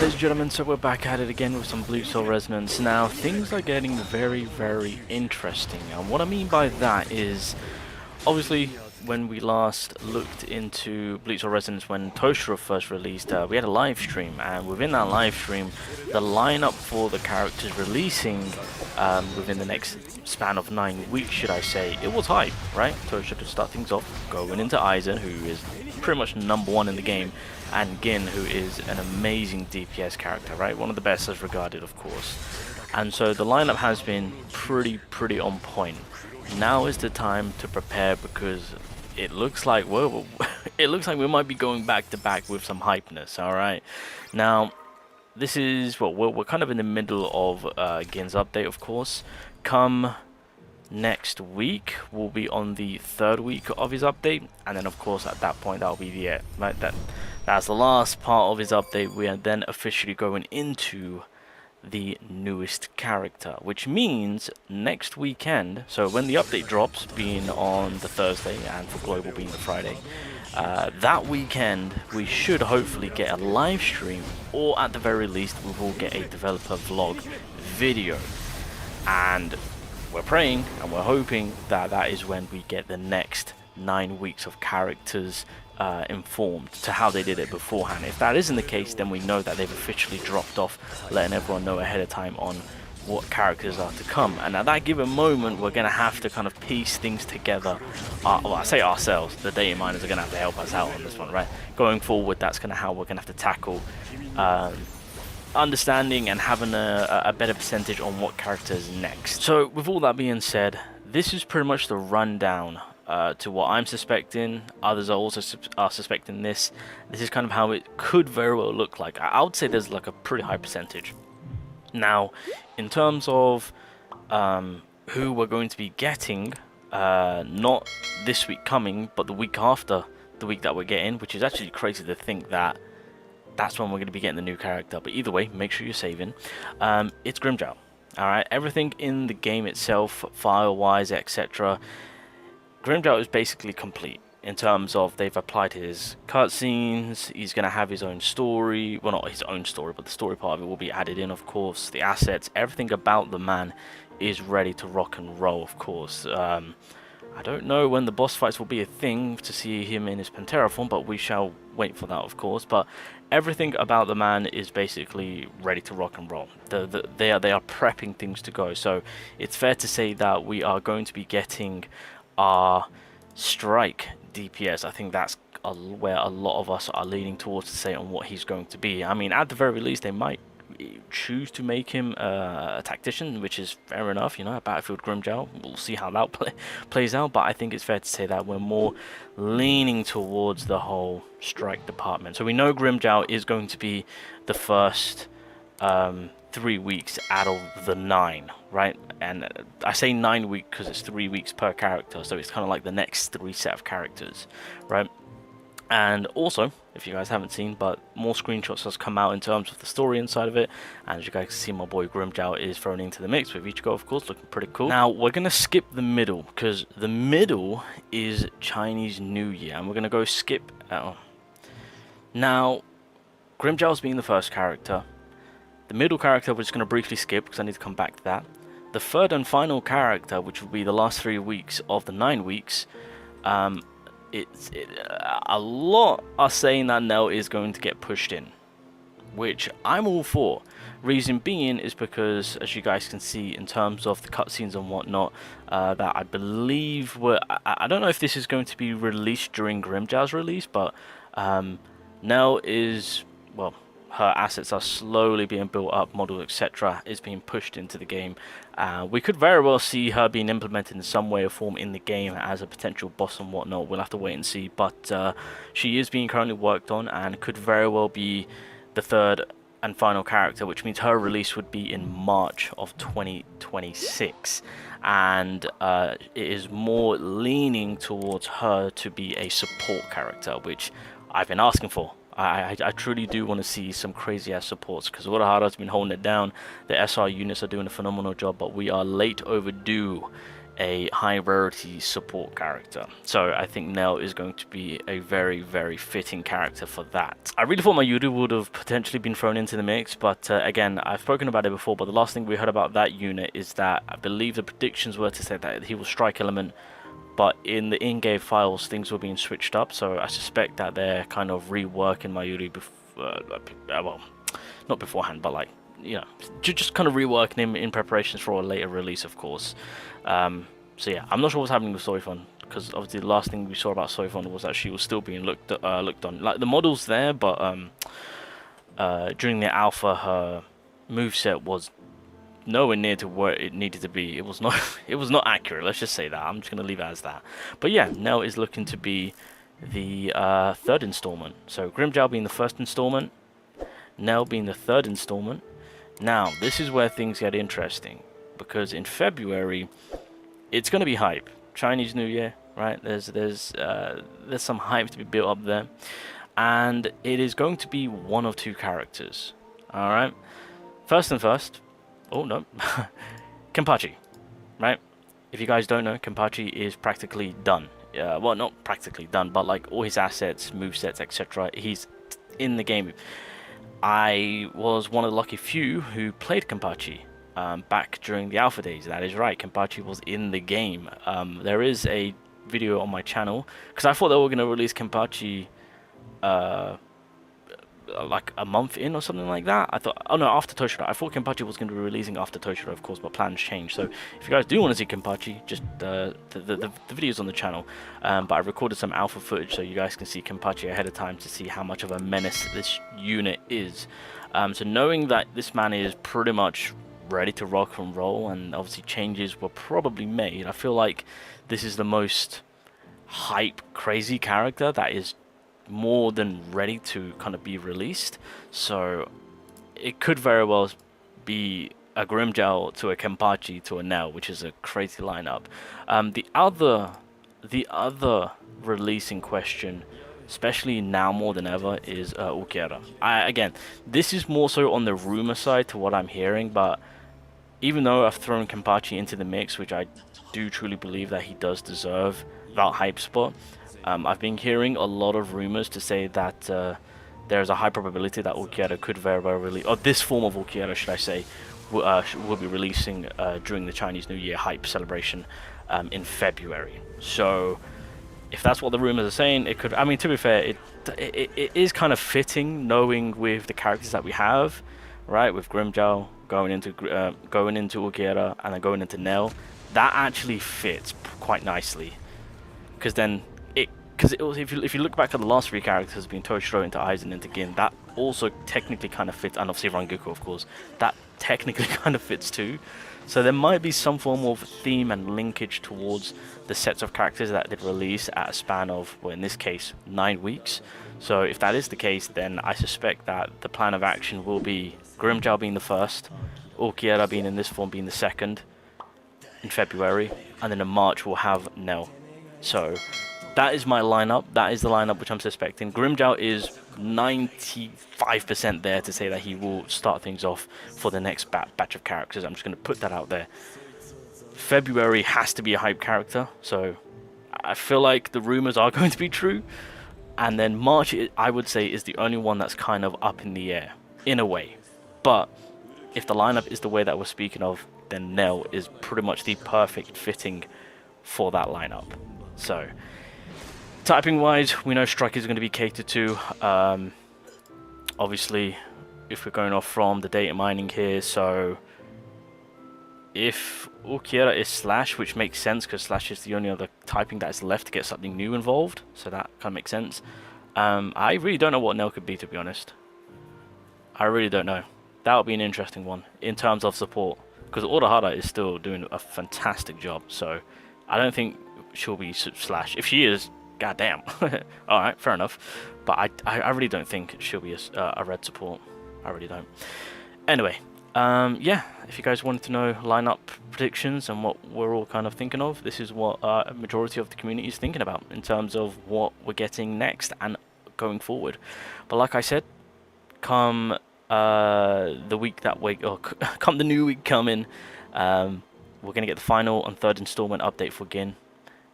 ladies and gentlemen, so we're back at it again with some Bleach Resonance. Now, things are getting very, very interesting, and what I mean by that is, obviously, when we last looked into Bleach Resonance when Toshiro first released, we had a live stream, and within that live stream, the lineup for the characters releasing within the next span of 9 weeks, should I say, it was hype, right? Toshiro to start things off, going into Aizen, who is pretty much #1 in the game, and Gin, who is an amazing DPS character, right? One of the best as regarded, of course. And so the lineup has been pretty on point. Now is the time to prepare, because it looks like it looks like we might be going back to back with some hypeness. All right, now this is we're kind of in the middle of Gin's update, of course. Come next week, we'll be on the 3rd week of his update, and then of course at that point that'll be the that's the last part of his update. We are then officially going into the newest character, which means next weekend, so when the update drops, being on the Thursday and for global being the Friday, that weekend we should hopefully get a live stream, or at the very least we will get a developer vlog video, and we're praying and we're hoping that that is when we get the next 9 weeks of characters informed to how they did it beforehand. If that isn't the case, then we know that they've officially dropped off, letting everyone know ahead of time on what characters are to come. And at that given moment, we're going to have to kind of piece things together. Well, I say ourselves, the data miners are going to have to help us out on this one, right? Going forward, that's kind of how we're going to have to tackle understanding and having a better percentage on what characters next. So with all that being said, this is pretty much the rundown to what I'm suspecting. Others are also suspecting this. This is kind of how it could very well look like. I would say there's like a pretty high percentage. Now, in terms of who we're going to be getting, not this week coming, but the week after the week that we're getting, which is actually crazy to think that that's when we're going to be getting the new character. But either way, make sure you're saving. It's Grimmjow. Alright, everything in the game itself, file-wise, etc., Grimmjow is basically complete in terms of they've applied his cutscenes. He's going to have his own story. Well, not his own story, but the story part of it will be added in, of course. The assets, everything about the man is ready to rock and roll, of course. I don't know when the boss fights will be a thing to see him in his Pantera form, but we shall wait for that, of course. But everything about the man is basically ready to rock and roll. They are prepping things to go. So it's fair to say that we are going to be getting our strike DPS. I think that's where a lot of us are leaning towards to say on what he's going to be. I mean, at the very least, they might choose to make him a tactician, which is fair enough, you know, a Battlefield Grimmjow. We'll see how that plays out, but I think it's fair to say that we're more leaning towards the whole strike department. So we know Grimmjow is going to be the first 3 weeks out of the 9, right? And I say 9 weeks because it's 3 weeks per character, so it's kind of like the next 3 set of characters, right? And also, if you guys haven't seen, but more screenshots has come out in terms of the story inside of it, and as you guys can see, my boy Grimmjow is thrown into the mix with BLEACHOB, of course, looking pretty cool. Now we're gonna skip the middle, because the middle is Chinese New Year, and we're gonna go skip out. Now, Grimmjow's being the first character. The middle character we're just going to briefly skip because I need to come back to that. The third and final character, which will be the last 3 weeks of the 9 weeks, a lot are saying that Nel is going to get pushed in, which I'm all for. Reason being is because, as you guys can see in terms of the cutscenes and whatnot, that I believe I don't know if this is going to be released during Grimmjow's release, but Nel is, well, her assets are slowly being built up, model, etc. is being pushed into the game. We could very well see her being implemented in some way or form in the game as a potential boss and whatnot. We'll have to wait and see, but she is being currently worked on and could very well be the third and final character, which means her release would be in March of 2026. And it is more leaning towards her to be a support character, which I've been asking for. I truly do want to see some crazy ass supports, because Urahara's been holding it down. The SR units are doing a phenomenal job, but we are late overdue a high rarity support character. So I think Nel is going to be a very, very fitting character for that. I really thought Mayuri would have potentially been thrown into the mix, but again, I've spoken about it before, but the last thing we heard about that unit is that I believe the predictions were to say that he will strike element, but in the in-game files things were being switched up, so I suspect that they're kind of reworking Mayuri well, not beforehand, but like, you know, just kind of reworking him in preparations for a later release, of course. So yeah, I'm not sure what's happening with Soifon, because obviously the last thing we saw about Soifon was that she was still being looked on. Like, the model's there, but during the alpha, her moveset was nowhere near to where it needed to be. It was not it was not accurate, let's just say that. I'm just gonna leave it as that. But yeah, Nel is looking to be the third installment. So Grimmjow being the first installment, Nel being the third installment. Now this is where things get interesting, because in February it's gonna be hype. Chinese New Year, right? There's some hype to be built up there, and it is going to be one of two characters. All right, first and first. Oh no, Kenpachi, right? If you guys don't know, Kenpachi is practically done. Well, not practically done, but like all his assets, movesets, etc. He's in the game. I was one of the lucky few who played Kenpachi back during the alpha days. That is right, Kenpachi was in the game. There is a video on my channel, because I thought they were going to release Kenpachi like a month in or something like that. I thought, oh no, after Toshiro. I thought Kenpachi was going to be releasing after Toshiro, of course, but plans changed. So if you guys do want to see Kenpachi, just the video's on the channel. But I recorded some alpha footage so you guys can see Kenpachi ahead of time to see how much of a menace this unit is. So knowing that this man is pretty much ready to rock and roll, and obviously changes were probably made, I feel like this is the most hype crazy character that is more than ready to kind of be released. So it could very well be a Grimmjow to a Kenpachi to a Nel, which is a crazy lineup. The other release in question, especially now more than ever, is Ukiara. Again, this is more so on the rumor side to what I'm hearing, but even though I've thrown Kenpachi into the mix, which I do truly believe that he does deserve that hype spot, I've been hearing a lot of rumors to say that there's a high probability that Ukiara could very well release, or this form of Ukiara, should I say, will be releasing during the Chinese New Year hype celebration in February. So if that's what the rumors are saying, it could. I mean, to be fair, it is kind of fitting, knowing with the characters that we have, right? With Grimmjow going into Ukiara and then going into Nel, that actually fits quite nicely, because then. Because if you look back at the last three characters, being Toshiro into Aizen into Gin, that also technically kind of fits, and obviously Rangoku, of course, that technically kind of fits too. So there might be some form of theme and linkage towards the sets of characters that they'd release at a span of, well, in this case, 9 weeks. So if that is the case, then I suspect that the plan of action will be Grimmjow being the first, Ukiara being in this form being the second in February, and then in March we'll have Nel. So that is my lineup. That is the lineup which I'm suspecting. Grimmjow is 95% there to say that he will start things off for the next batch of characters. I'm just going to put that out there. February has to be a hype character, so I feel like the rumors are going to be true. And then March, I would say, is the only one that's kind of up in the air, in a way. But if the lineup is the way that we're speaking of, then Nel is pretty much the perfect fitting for that lineup. So typing wise, we know Strike is going to be catered to. Obviously, if we're going off from the data mining here, so if Ukiara is Slash, which makes sense because Slash is the only other typing that is left to get something new involved, so that kind of makes sense. I really don't know what Nel could be, to be honest. I really don't know. That would be an interesting one in terms of support, because Urahara is still doing a fantastic job, so I don't think she'll be Slash. If she is, goddamn. Alright, fair enough. But I really don't think she'll be a red support. I really don't. Anyway, yeah, if you guys wanted to know lineup predictions and what we're all kind of thinking of, this is what a majority of the community is thinking about in terms of what we're getting next and going forward. But like I said, come the week that week, or come the new week coming, we're going to get the final and third installment update for Gin.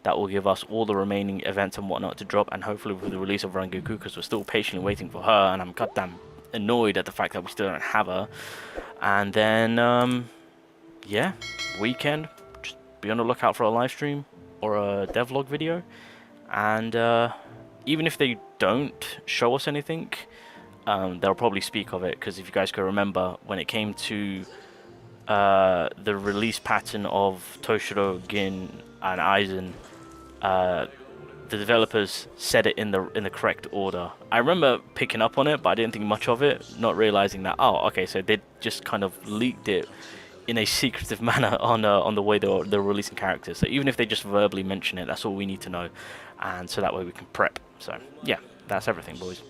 That will give us all the remaining events and whatnot to drop, and hopefully with the release of Rangoku, because we're still patiently waiting for her, and I'm goddamn annoyed at the fact that we still don't have her. And then, yeah, weekend, just be on the lookout for a live stream or a devlog video. And even if they don't show us anything, they'll probably speak of it, because if you guys can remember, when it came to the release pattern of Toshiro, Gin, and Aizen, the developers said it in the correct order. I remember picking up on it, but I didn't think much of it, not realizing that, oh, okay, so they just kind of leaked it in a secretive manner on the way they're releasing characters. So even if they just verbally mention it, that's all we need to know, and so that way we can prep. So yeah, that's everything, boys.